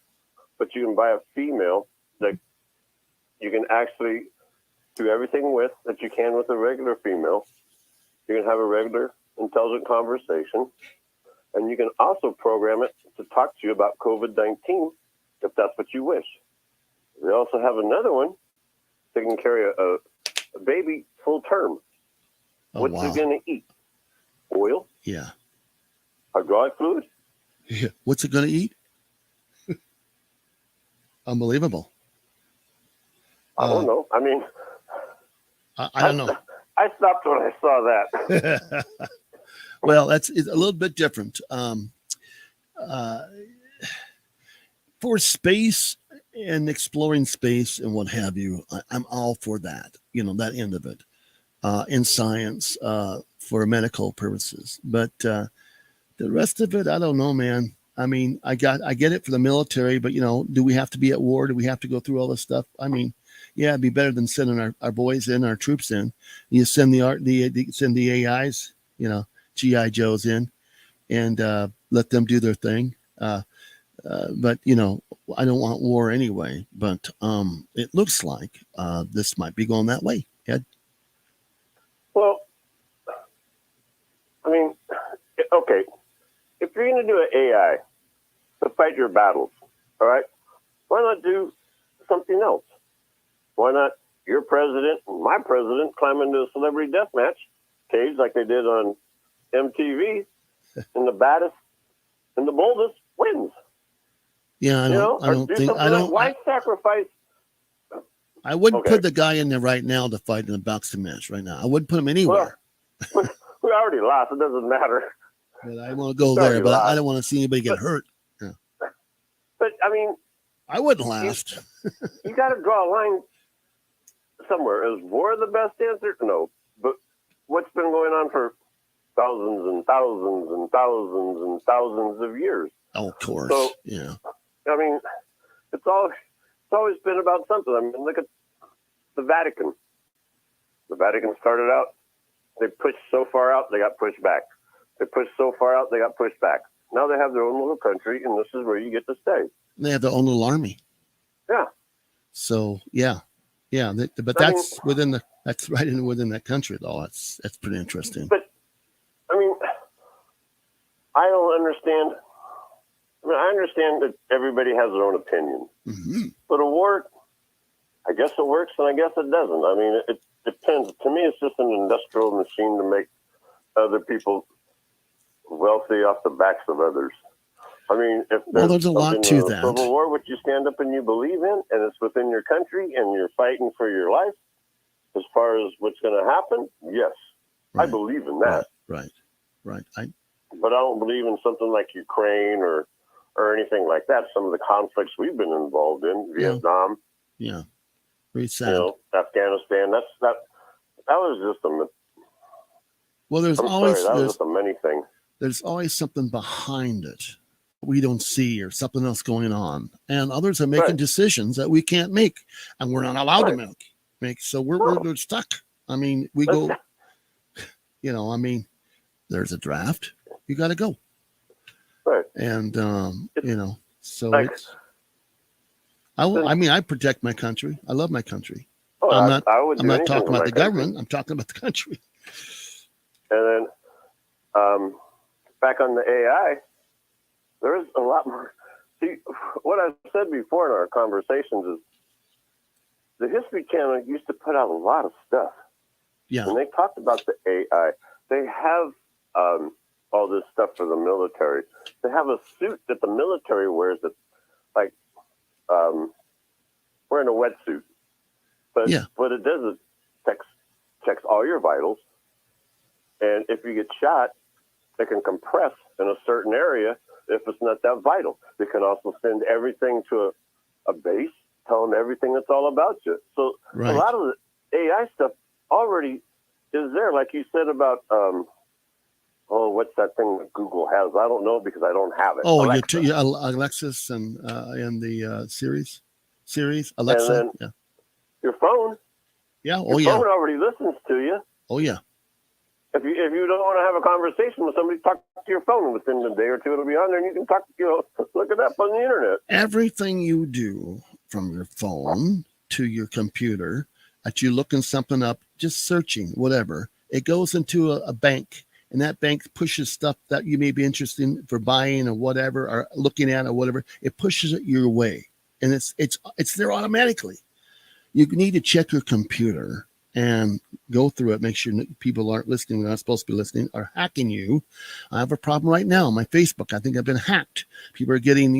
But you can buy a female that you can actually do everything with that you can with a regular female. You can have a regular, intelligent conversation. And you can also program it to talk to you about COVID-19 if that's what you wish. They also have another one that can carry a baby full term. What's it going to eat? Oil? Yeah. Hydraulic fluid? Yeah. What's it going to eat? Unbelievable. I don't know. I mean, I don't know. I stopped when I saw that. Well, it's a little bit different. For space and exploring space and what have you, I'm all for that. That end of it, in science, for medical purposes. But the rest of it, I don't know, man. I mean, I get it for the military, but do we have to be at war? Do we have to go through all this stuff? I mean, yeah, it'd be better than sending our boys in, our troops in. You send send the AIs, GI Joes in, and let them do their thing. But I don't want war anyway. But it looks like this might be going that way. Ed? Well, I mean, okay. If you're going to do an AI to fight your battles, all right, why not do something else? Why not your president and my president climb into a celebrity deathmatch cage like they did on MTV, and the baddest and the boldest wins? Yeah, Why sacrifice? I wouldn't put the guy in there right now to fight in a boxing match right now. I wouldn't put him anywhere. Well, we already lost. It doesn't matter. But I want to go there, but I don't want to see anybody get hurt. Yeah. I mean, I wouldn't last. You got to draw a line somewhere. Is war the best answer? No. But what's been going on for thousands and thousands and thousands and thousands of years? Oh, of course. So, yeah. I mean, it's always been about something. I mean, look at the Vatican. The Vatican started out, they pushed so far out, they got pushed back. They pushed so far out, they got pushed back. Now they have their own little country, and this is where you get to stay. They have their own little army. Yeah. So yeah. But that's that's right within that country, though. That's pretty interesting. But I mean, I don't understand. I mean, I understand that everybody has their own opinion, but a war, I guess it works and I guess it doesn't. I mean, it depends. To me, it's just an industrial machine to make other people wealthy off the backs of others. I mean, if there's a lot to that. Civil war, which you stand up and you believe in, and it's within your country, and you're fighting for your life, as far as what's going to happen, yes, right. I believe in that. Right. But I don't believe in something like Ukraine or anything like that. Some of the conflicts we've been involved in, Vietnam, very sad. Afghanistan. That was just a. Well, there's just a many thing. There's always something behind it we don't see, or something else going on, and others are making decisions that we can't make, and we're not allowed to make. So we're stuck. I mean, we go. I mean, there's a draft. You got to go. Right. And so it's. I protect my country. I love my country. Oh, I'm not anything talking about the country. government. I'm talking about the country. And then, back on the AI, there is a lot more. See, what I've said before in our conversations is the History Channel used to put out a lot of stuff. Yeah. And they talked about the AI. They have all this stuff for the military. They have a suit that the military wears that's like wearing a wetsuit. But what it does is checks all your vitals. And if you get shot, it can compress in a certain area if it's not that vital. They can also send everything to a base, tell them everything that's all about you. So a lot of the AI stuff already is there. Like you said about, what's that thing that Google has? I don't know because I don't have it. Oh, Alexis and the Siri, Alexa. And then your phone. Yeah. Your phone already listens to you. Oh, yeah. If you don't want to have a conversation with somebody, talk to your phone. Within a day or two, it'll be on there, and you can look it up on the internet. Everything you do from your phone to your computer, that you looking something up, just searching, whatever, it goes into a bank, and that bank pushes stuff that you may be interested in for buying or whatever, or looking at or whatever. It pushes it your way, and it's there automatically. You need to check your computer and go through it, make sure people aren't listening, they're not supposed to be listening, are hacking you. I have a problem right now on my Facebook. I think I've been hacked. People are getting,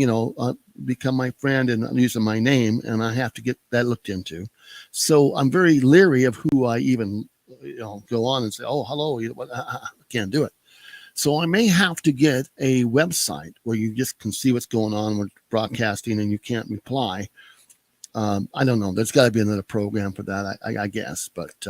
become my friend and using my name, and I have to get that looked into. So I'm very leery of who I even, go on and say, oh, hello, I can't do it. So I may have to get a website where you just can see what's going on with broadcasting and you can't reply. I don't know. There's got to be another program for that, I guess. But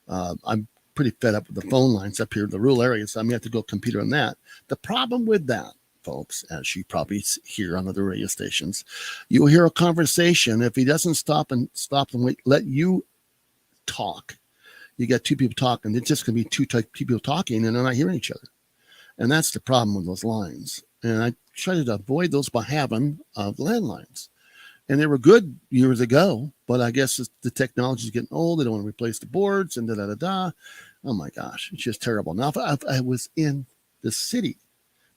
I'm pretty fed up with the phone lines up here in the rural areas. So I'm going to have to go computer on that. The problem with that, folks, as you probably hear on other radio stations, you'll hear a conversation. If he doesn't stop and let you talk, you got two people talking. It's just going to be two people talking, and they're not hearing each other. And that's the problem with those lines. And I try to avoid those by having landlines. And they were good years ago, but I guess the technology is getting old. They don't want to replace the boards and da-da-da-da. Oh, my gosh. It's just terrible. Now, if I was in the city,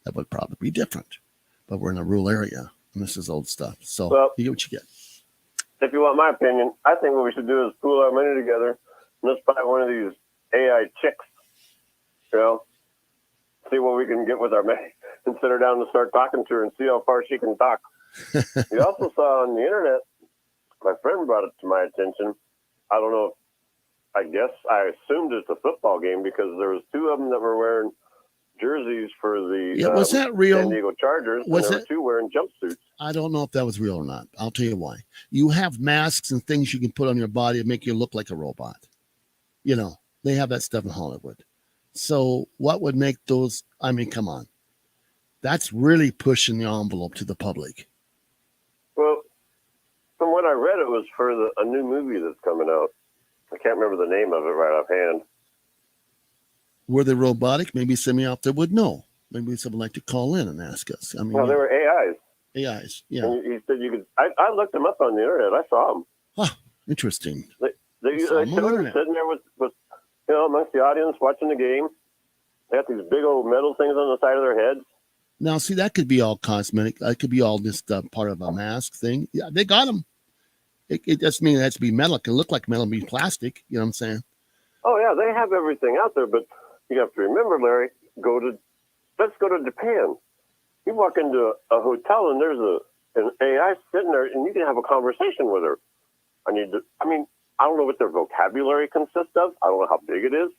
that would probably be different. But we're in a rural area, and this is old stuff. So you get what you get. If you want my opinion, I think what we should do is pool our money together and let's buy one of these AI chicks, see what we can get with our money and sit her down and start talking to her and see how far she can talk. We also saw on the internet, my friend brought it to my attention. I don't know I assumed it's a football game because there was two of them that were wearing jerseys for the was that real? San Diego Chargers, Was and there were it? two wearing jumpsuits. I don't know if that was real or not. I'll tell you why. You have masks and things you can put on your body to make you look like a robot. You know, they have that stuff in Hollywood. So what would make those? I mean, come on. That's really pushing the envelope to the public. Well, from what I read, it was for a new movie that's coming out. I can't remember the name of it right offhand. Were they robotic? Maybe somebody out there would know. Maybe someone like to call in and ask us. I mean, No, they were AIs. AIs, yeah. And he said you could. I looked them up on the internet. I saw them. Oh, interesting. They saw 'em on the showed them internet. sitting there with amongst the audience watching the game. They got these big old metal things on the side of their heads. Now, see, that could be all cosmetic. That could be all just part of a mask thing. Yeah, they got them. It doesn't mean it has to be metal. It can look like metal and be plastic. You know what I'm saying? Oh yeah, they have everything out there, but you have to remember, Larry. Let's go to Japan. You walk into a hotel and there's an AI sitting there, and you can have a conversation with her. I don't know what their vocabulary consists of. I don't know how big it is.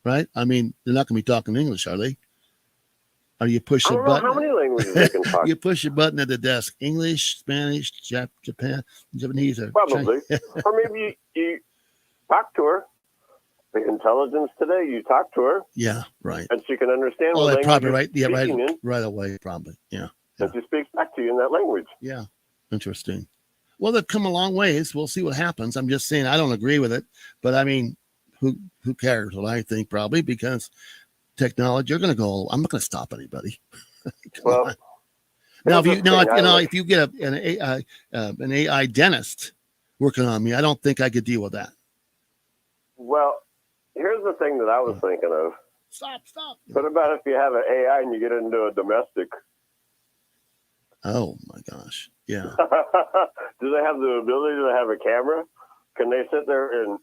Right? I mean, they're not going to be talking English, are they? Or you push I a don't know button. how many languages they can talk. You push a button at the desk. English, Spanish, Japanese. Or Probably. Or maybe you talk to her. The intelligence today, you talk to her. Yeah, right. And she can understand Oh, what that language probably you're right. Yeah, right. speaking in, Right away, probably. Yeah. and she speaks back to you in that language. Yeah. Interesting. Well, they've come a long ways. We'll see what happens. I'm just saying I don't agree with it, but I mean, who cares? Well, I think probably because technology, you're going to go. I'm not going to stop anybody. Well, now, here's the thing, if you get an AI dentist working on me, I don't think I could deal with that. Well, here's the thing that I was thinking of. Stop. What about if you have an AI and you get into a domestic? Oh my gosh. Yeah. Do they have the ability to have a camera? Can they sit there and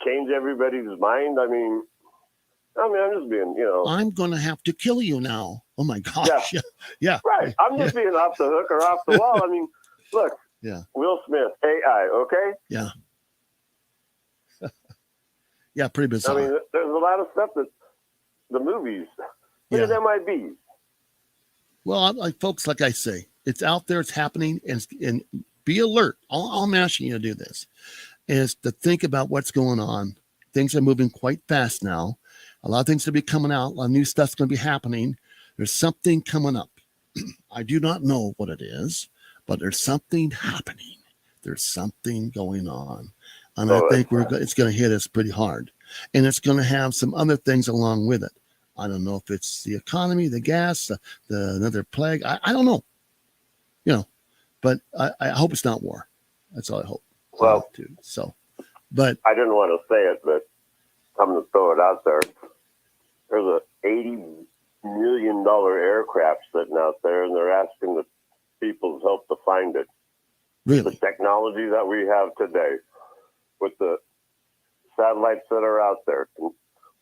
change everybody's mind? I mean, I'm just being, I'm going to have to kill you now. Oh my gosh. Yeah. Right. I'm just being off the hook or off the wall. I mean, look. Yeah. Will Smith, AI, okay? Yeah. Yeah, pretty bizarre. I mean, there's a lot of stuff that the movies, look at MIBs. Well, folks, like I say, it's out there, it's happening, and be alert. All I'm asking you to do this is to think about what's going on. Things are moving quite fast now. A lot of things will be coming out. A lot of new stuff's going to be happening. There's something coming up. I do not know what it is, but there's something happening. There's something going on. And I think it's going to hit us pretty hard. And it's going to have some other things along with it. I don't know if it's the economy, the gas, the another plague. I don't know. But I hope it's not war. That's all I hope. Well, but I didn't want to say it, but I'm going to throw it out there. There's a $80 million aircraft sitting out there, and they're asking the people's help to find it. Really? The technology that we have today with the satellites that are out there.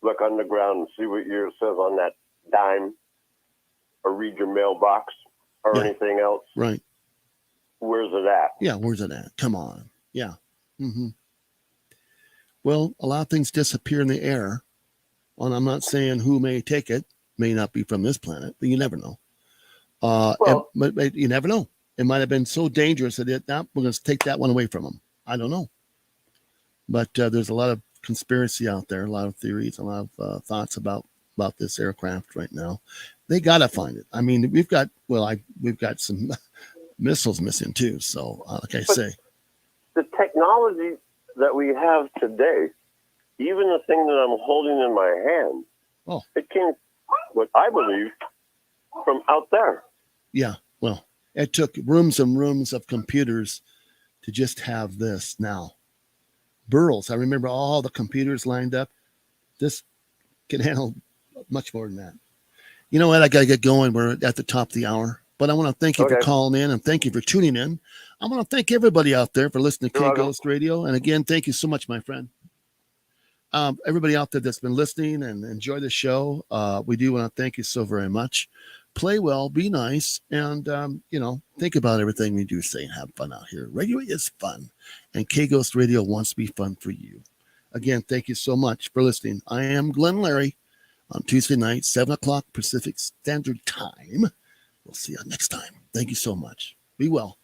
Look on the ground and see what year it says on that dime, or read your mailbox or anything else. Right. Where's it at? Yeah, where's it at? Come on. Yeah. Mm-hmm. Well, a lot of things disappear in the air. And I'm not saying who may take it. May not be from this planet, but you never know. But you never know. It might have been so dangerous that we're going to take that one away from them. I don't know. But there's a lot of conspiracy out there, a lot of theories, a lot of thoughts about this aircraft right now. They got to find it. I mean, we've got some missiles missing too. So, like I say, the technology that we have today, even the thing that I'm holding in my hand, it came, what I believe, from out there. Yeah. Well, it took rooms and rooms of computers to just have this now. Burls. I remember all the computers lined up. This can handle much more than that. You know what? I got to get going. We're at the top of the hour. But I want to thank you for calling in and thank you for tuning in. I want to thank everybody out there for listening to K Ghost Radio. And again, thank you so much, my friend. Everybody out there that's been listening and enjoy the show. We do want to thank you so very much. Play well, be nice, and think about everything we do say and have fun out here. Radio is fun, and K Ghost Radio wants to be fun for you. Again, thank you so much for listening. I am Glenn Larry, on Tuesday night, 7 o'clock Pacific Standard Time. We'll see you next time. Thank you so much. Be well.